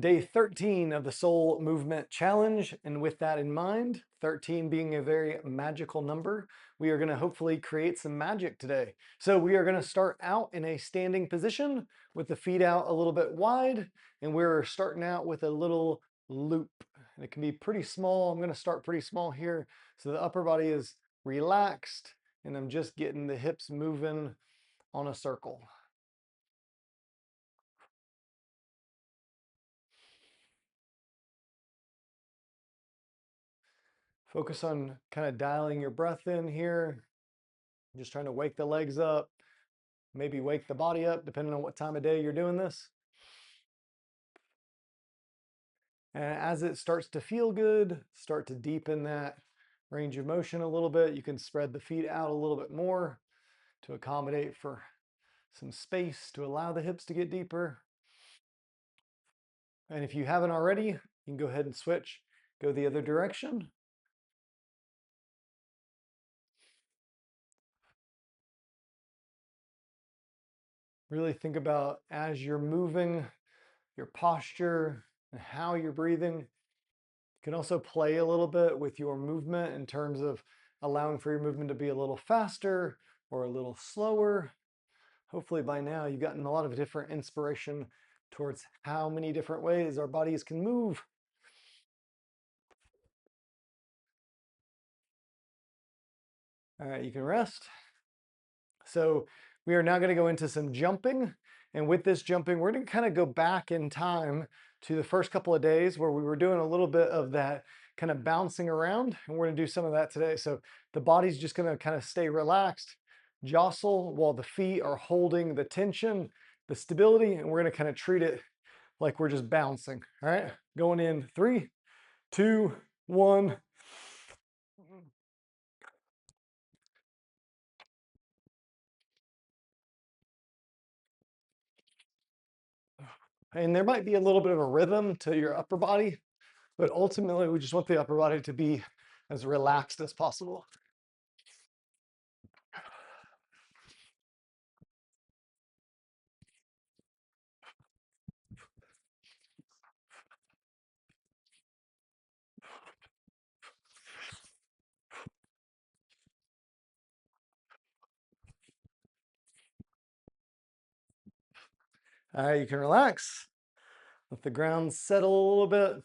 Day 13 of the Soul Movement Challenge. And with that in mind, 13 being a very magical number, we are going to hopefully create some magic today. So we are going to start out in a standing position with the feet out a little bit wide. And we're starting out with a little loop. And it can be pretty small. I'm going to start pretty small here. So the upper body is relaxed and I'm just getting the hips moving on a circle. Focus on kind of dialing your breath in here. Just trying to wake the legs up, maybe wake the body up, depending on what time of day you're doing this. And as it starts to feel good, start to deepen that range of motion a little bit. You can spread the feet out a little bit more to accommodate for some space to allow the hips to get deeper. And if you haven't already, you can go ahead and switch, go the other direction. Really think about as you're moving, your posture and how you're breathing. You can also play a little bit with your movement in terms of allowing for your movement to be a little faster or a little slower. Hopefully by now you've gotten a lot of different inspiration towards how many different ways our bodies can move. All right, you can rest. So we are now going to go into some jumping. And with this jumping, we're going to kind of go back in time to the first couple of days where we were doing a little bit of that kind of bouncing around. And we're going to do some of that today. So the body's just going to kind of stay relaxed, jostle while the feet are holding the tension, the stability, and we're going to kind of treat it like we're just bouncing. All right, going in 3, 2, 1. And there might be a little bit of a rhythm to your upper body, but ultimately we just want the upper body to be as relaxed as possible. All right, you can relax. Let the ground settle a little bit.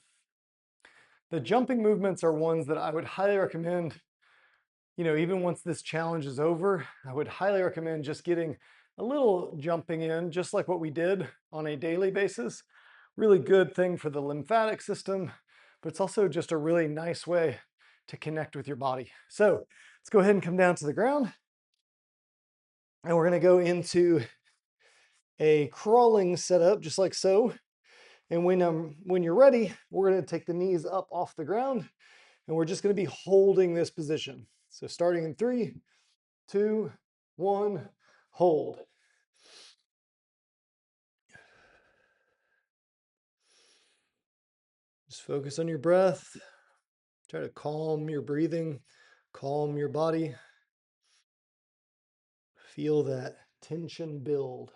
The jumping movements are ones that I would highly recommend, even once this challenge is over, I would highly recommend just getting a little jumping in, just like what we did on a daily basis. Really good thing for the lymphatic system, but it's also just a really nice way to connect with your body. So let's go ahead and come down to the ground. And we're going to go into a crawling setup, just like so. And when you're ready, we're going to take the knees up off the ground, and we're just going to be holding this position. So starting in 3, 2, 1, hold. Just focus on your breath. Try to calm your breathing, calm your body. Feel that tension build.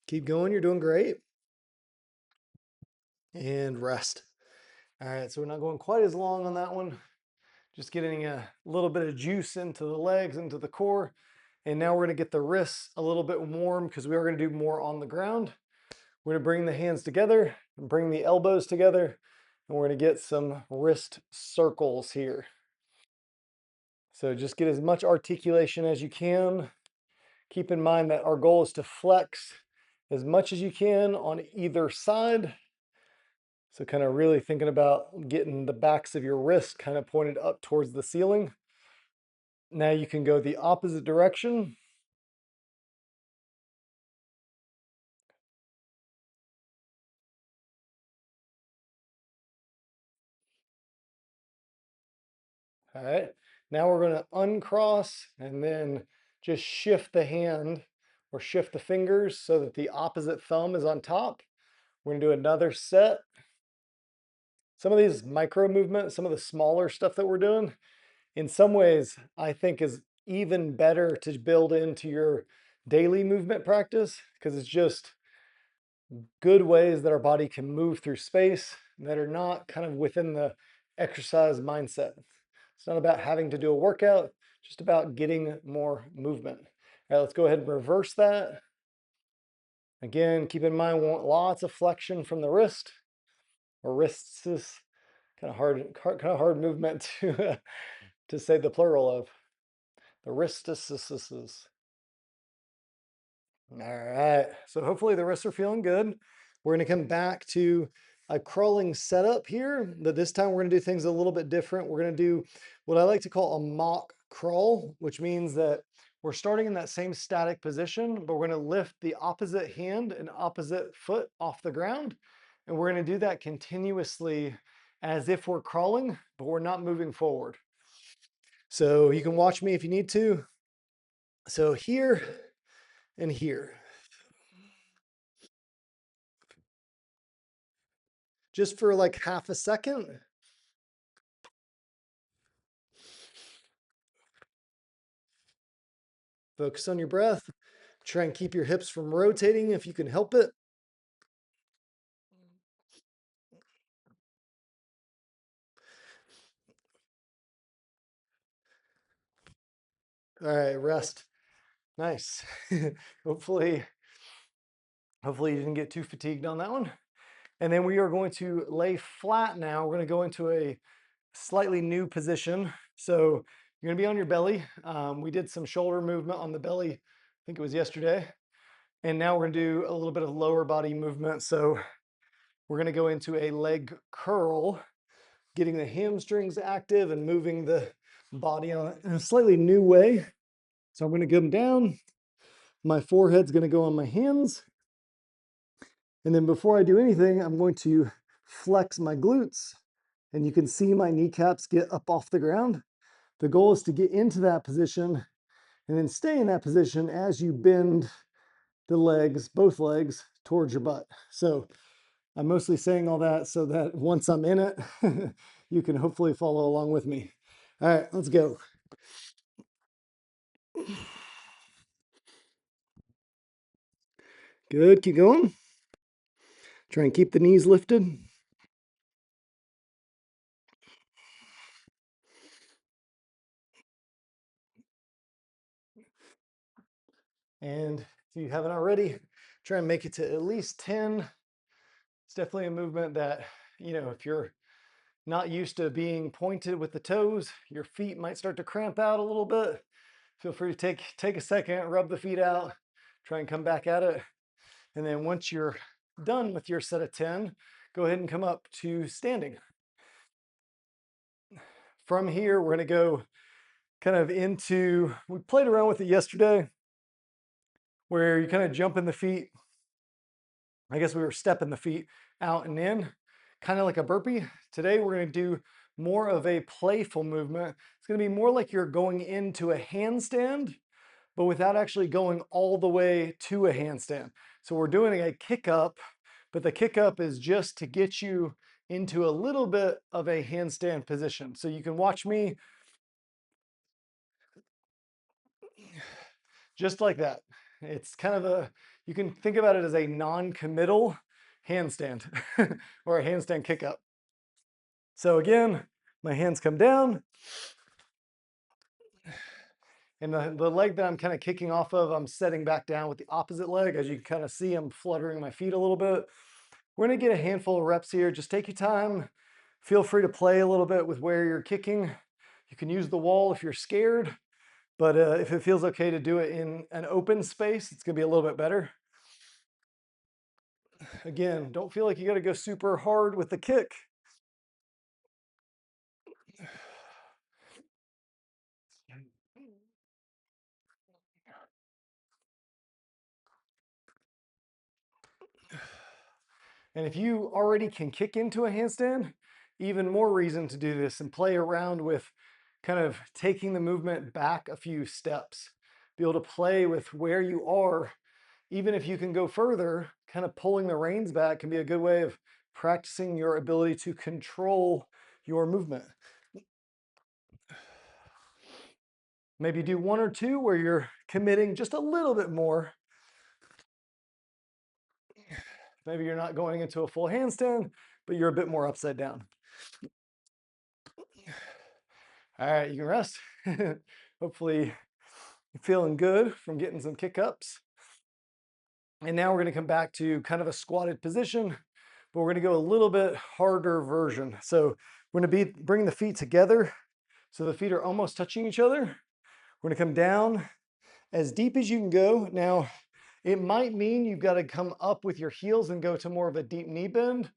Keep going, you're doing great. And rest. All right, so we're not going quite as long on that one. Just getting a little bit of juice into the legs, into the core. And now we're going to get the wrists a little bit warm because we are going to do more on the ground. We're going to bring the hands together and bring the elbows together. And we're going to get some wrist circles here. So just get as much articulation as you can. Keep in mind that our goal is to flex as much as you can on either side. So kind of really thinking about getting the backs of your wrists kind of pointed up towards the ceiling. Now you can go the opposite direction. All right, now we're going to uncross and then just shift the hand or shift the fingers so that the opposite thumb is on top. We're going to do another set. Some of these micro movements, some of the smaller stuff that we're doing, in some ways, I think is even better to build into your daily movement practice because it's just good ways that our body can move through space that are not kind of within the exercise mindset. It's not about having to do a workout, just about getting more movement. All right, let's go ahead and reverse that. Again, keep in mind, we want lots of flexion from the wrist or wrists. Is kind of hard movement to say the plural of. The wrists. All right, so hopefully the wrists are feeling good. We're gonna come back to a crawling setup here, but this time we're gonna do things a little bit different. We're gonna do what I like to call a mock crawl, which means that we're starting in that same static position, but we're gonna lift the opposite hand and opposite foot off the ground. And we're gonna do that continuously as if we're crawling, but we're not moving forward. So you can watch me if you need to. So here and here. Just for like half a second. Focus on your breath. Try and keep your hips from rotating if you can help it. All right, rest. Nice. hopefully, hopefully you didn't get too fatigued on that one. And then we are going to lay flat now. We're going to go into a slightly new position. So you're going to be on your belly. We did some shoulder movement on the belly, I think it was yesterday. And now we're going to do a little bit of lower body movement. So we're going to go into a leg curl, getting the hamstrings active and moving the body in a slightly new way. So I'm going to come down. My forehead's going to go on my hands. And then before I do anything, I'm going to flex my glutes. And you can see my kneecaps get up off the ground. The goal is to get into that position and then stay in that position as you bend the legs, both legs, towards your butt. So I'm mostly saying all that so that once I'm in it, you can hopefully follow along with me. All right, let's go. Good, keep going. Try and keep the knees lifted. And if you haven't already, try and make it to at least 10. It's definitely a movement that, if you're not used to being pointed with the toes, your feet might start to cramp out a little bit. Feel free to take a second, rub the feet out, try and come back at it. And then once you're done with your set of 10, go ahead and come up to standing. From here, we're going to go kind of into, we played around with it yesterday, where you kind of jump in the feet. I guess we were stepping the feet out and in, kind of like a burpee. Today, we're going to do more of a playful movement. It's going to be more like you're going into a handstand, but without actually going all the way to a handstand. So we're doing a kick up, but the kick up is just to get you into a little bit of a handstand position. So you can watch me just like that. It's kind of you can think about it as a non-committal handstand or a handstand kick up. So again, my hands come down. And the leg that I'm kind of kicking off of, I'm setting back down with the opposite leg. As you can kind of see, I'm fluttering my feet a little bit. We're gonna get a handful of reps here. Just take your time. Feel free to play a little bit with where you're kicking. You can use the wall if you're scared, but if it feels okay to do it in an open space, it's gonna be a little bit better. Again, don't feel like you gotta go super hard with the kick. And if you already can kick into a handstand, even more reason to do this and play around with kind of taking the movement back a few steps. Be able to play with where you are, even if you can go further, kind of pulling the reins back can be a good way of practicing your ability to control your movement. Maybe do one or two where you're committing just a little bit more. Maybe you're not going into a full handstand, but you're a bit more upside down. All right, you can rest. Hopefully you're feeling good from getting some kick ups. And now we're going to come back to kind of a squatted position, but we're going to go a little bit harder version. So we're going to be bringing the feet together so the feet are almost touching each other. We're going to come down as deep as you can go. Now, it might mean you've got to come up with your heels and go to more of a deep knee bend.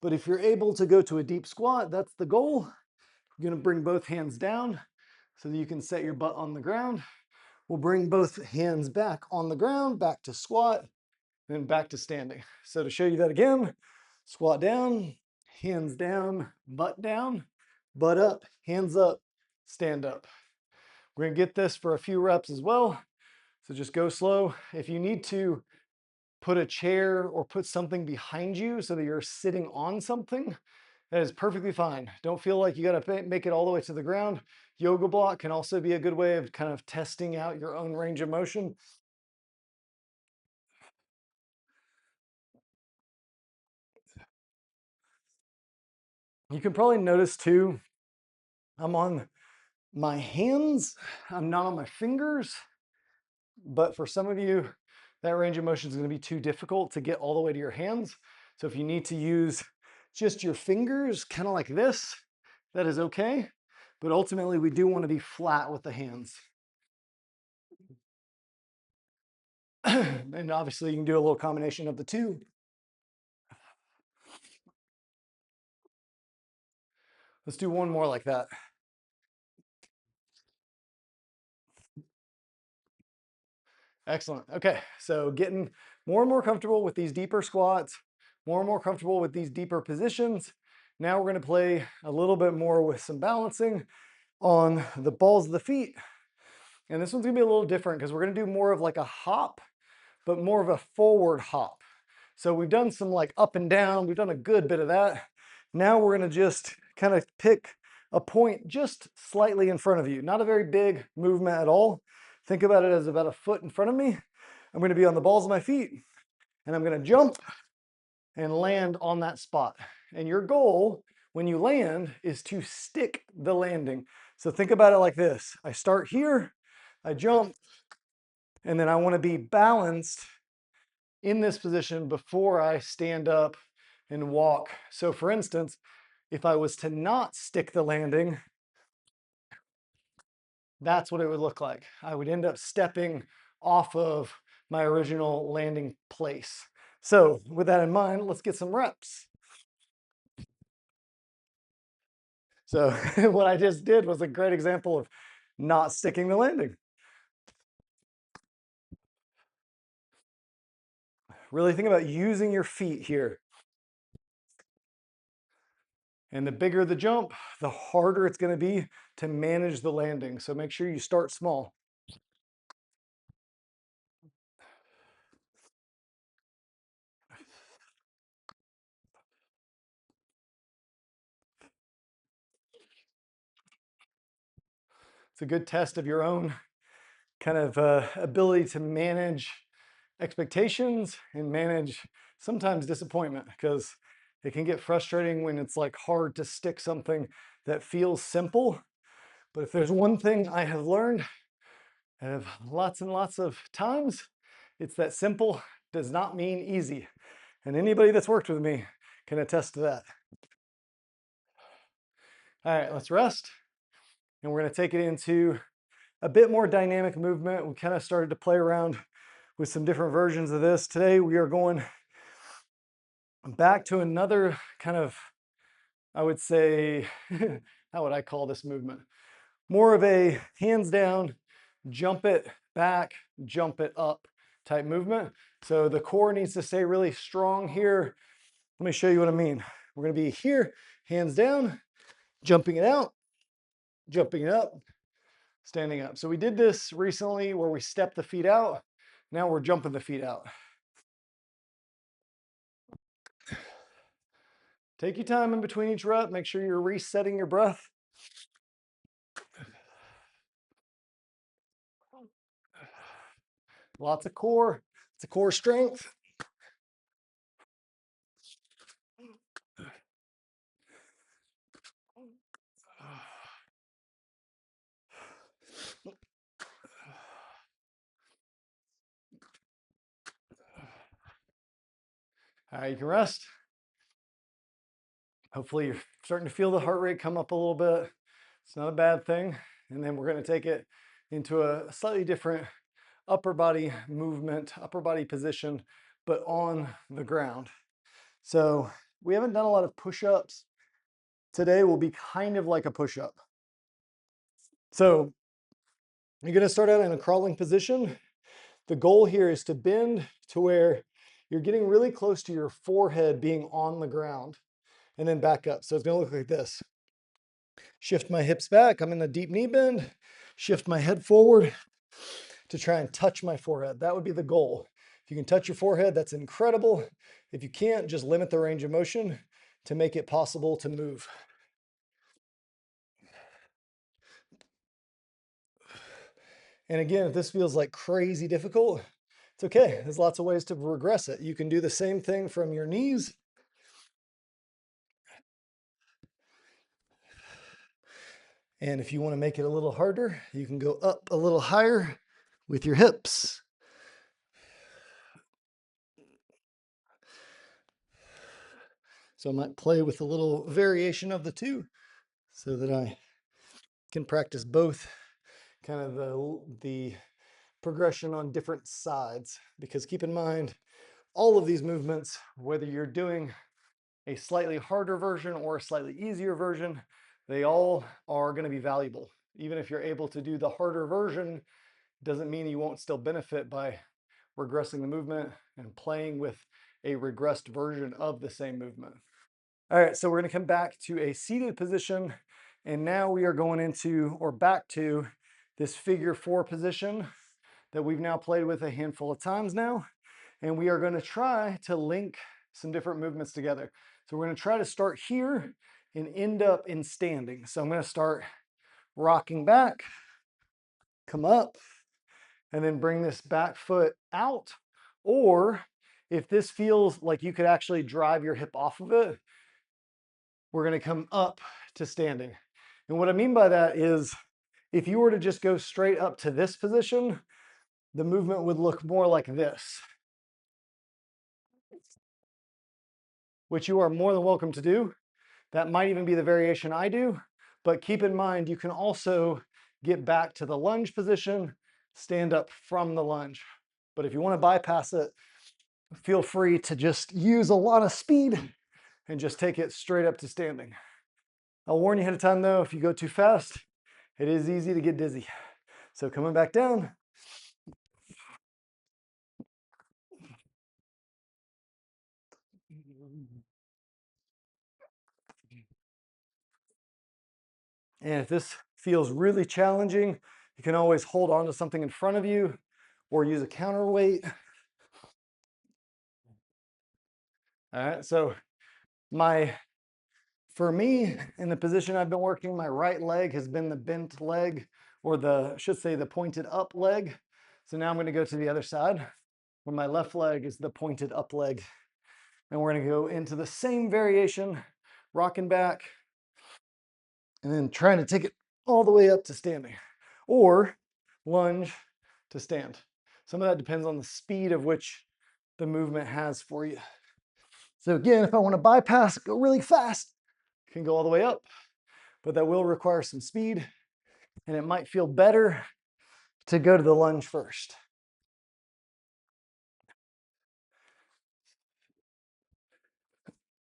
But if you're able to go to a deep squat, that's the goal. You're going to bring both hands down so that you can set your butt on the ground. We'll bring both hands back on the ground, back to squat, then back to standing. So to show you that again, squat down, hands down, butt up, hands up, stand up. We're gonna get this for a few reps as well. So just go slow. If you need to put a chair or put something behind you so that you're sitting on something, that is perfectly fine. Don't feel like you gotta make it all the way to the ground. Yoga block can also be a good way of kind of testing out your own range of motion. You can probably notice too, I'm on my hands, I'm not on my fingers, but for some of you, that range of motion is going to be too difficult to get all the way to your hands. So if you need to use just your fingers, kind of like this, that is okay. But ultimately, we do want to be flat with the hands. And obviously, you can do a little combination of the two. Let's do one more like that. Excellent. Okay, so getting more and more comfortable with these deeper squats, more and more comfortable with these deeper positions. Now we're going to play a little bit more with some balancing on the balls of the feet. And this one's gonna be a little different because we're gonna do more of like a hop, but more of a forward hop. So we've done some like up and down, we've done a good bit of that. Now we're gonna just kind of pick a point just slightly in front of you. Not a very big movement at all. Think about it as about a foot in front of me. I'm gonna be on the balls of my feet and I'm gonna jump and land on that spot. And your goal when you land is to stick the landing. So think about it like this. I start here, I jump, and then I want to be balanced in this position before I stand up and walk. So for instance, if I was to not stick the landing, that's what it would look like. I would end up stepping off of my original landing place. So with that in mind, let's get some reps. So what I just did was a great example of not sticking the landing. Really think about using your feet here. And the bigger the jump, the harder it's going to be to manage the landing. So make sure you start small. It's a good test of your own kind of ability to manage expectations and manage sometimes disappointment, because it can get frustrating when it's like hard to stick something that feels simple. But if there's one thing I have learned of lots and lots of times, it's that simple does not mean easy. And anybody that's worked with me can attest to that. All right, let's rest. And we're going to take it into a bit more dynamic movement. We kind of started to play around with some different versions of this. Today we are going back to another kind of, I would say, how would I call this movement? More of a hands down, jump it back, jump it up type movement. So the core needs to stay really strong here. Let me show you what I mean. We're going to be here, hands down, jumping it out, jumping it up, standing up. So we did this recently where we stepped the feet out. Now we're jumping the feet out. Take your time in between each rep. Make sure you're resetting your breath. Lots of core. It's a core strength. All right, you can rest. Hopefully you're starting to feel the heart rate come up a little bit. It's not a bad thing. And then we're going to take it into a slightly different upper body movement, upper body position, but on the ground. So we haven't done a lot of push-ups. Today will be kind of like a push-up. So you're going to start out in a crawling position. The goal here is to bend to where you're getting really close to your forehead being on the ground, and then back up. So it's going to look like this. Shift my hips back. I'm in a deep knee bend. Shift my head forward to try and touch my forehead. That would be the goal. If you can touch your forehead, that's incredible. If you can't, just limit the range of motion to make it possible to move. And again, if this feels like crazy difficult, it's okay. There's lots of ways to regress it. You can do the same thing from your knees. And if you want to make it a little harder, you can go up a little higher with your hips. So I might play with a little variation of the two so that I can practice both kind of the progression on different sides. Because keep in mind, all of these movements, whether you're doing a slightly harder version or a slightly easier version, they all are going to be valuable. Even if you're able to do the harder version, doesn't mean you won't still benefit by regressing the movement and playing with a regressed version of the same movement. All right, so we're going to come back to a seated position, and now we are going into, or back to, this figure 4 position that we've now played with a handful of times now, and we are going to try to link some different movements together. So we're going to try to start here and end up in standing. So I'm going to start rocking back, come up, and then bring this back foot out. Or if this feels like you could actually drive your hip off of it, we're going to come up to standing. And what I mean by that is if you were to just go straight up to this position, the movement would look more like this, which you are more than welcome to do. That might even be the variation I do, but keep in mind, you can also get back to the lunge position, stand up from the lunge. But if you want to bypass it, feel free to just use a lot of speed and just take it straight up to standing. I'll warn you ahead of time though, if you go too fast, it is easy to get dizzy. So coming back down. And if this feels really challenging, you can always hold on to something in front of you or use a counterweight. All right, so for me, in the position I've been working, my right leg has been the bent leg, or I should say the pointed up leg. So now I'm going to go to the other side, where my left leg is the pointed up leg. And we're going to go into the same variation, rocking back, and then trying to take it all the way up to standing, or lunge to stand. Some of that depends on the speed of which the movement has for you. So again, if I want to bypass, go really fast, can go all the way up, but that will require some speed, and it might feel better to go to the lunge first.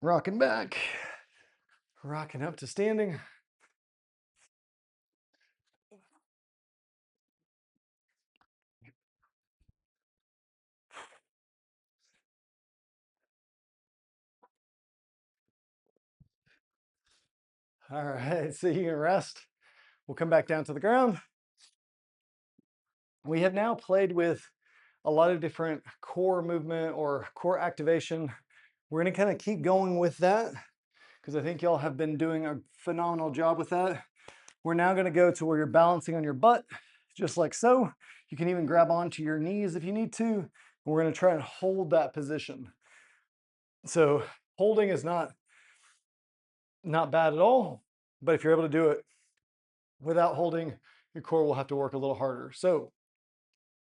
Rocking back, rocking up to standing. All right, so you can rest. We'll come back down to the ground. We have now played with a lot of different core movement or core activation. We're going to kind of keep going with that. because I think y'all have been doing a phenomenal job with that. We're now going to go to where you're balancing on your butt, just like so. You can even grab onto your knees if you need to. We're going to try and hold that position. So holding is not bad at all, but if you're able to do it without holding, your core will have to work a little harder. So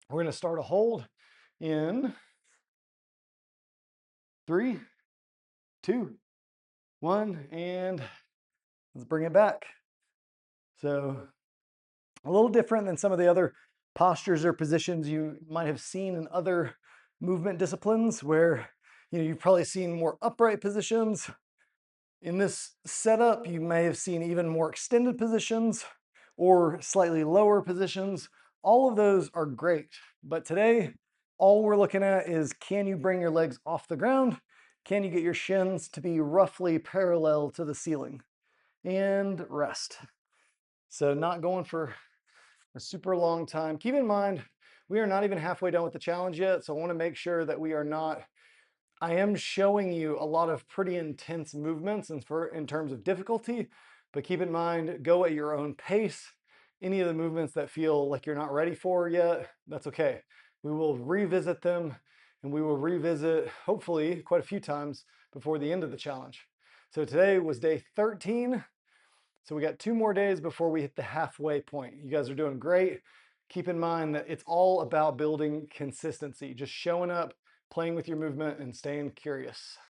we're going to start a hold in 3, 2, 1, and let's bring it back. So a little different than some of the other postures or positions you might have seen in other movement disciplines where you've probably seen more upright positions. In this setup, you may have seen even more extended positions or slightly lower positions. All of those are great, but today, all we're looking at is, can you bring your legs off the ground? Can you get your shins to be roughly parallel to the ceiling? And rest. So not going for a super long time. Keep in mind, we are not even halfway done with the challenge yet, so I want to make sure that we are not. I am showing you a lot of pretty intense movements in terms of difficulty, but keep in mind, go at your own pace. Any of the movements that feel like you're not ready for yet, that's okay. We will revisit them, and we will revisit, hopefully, quite a few times before the end of the challenge. So today was day 13. So we got 2 more days before we hit the halfway point. You guys are doing great. Keep in mind that it's all about building consistency, just showing up, playing with your movement, and staying curious.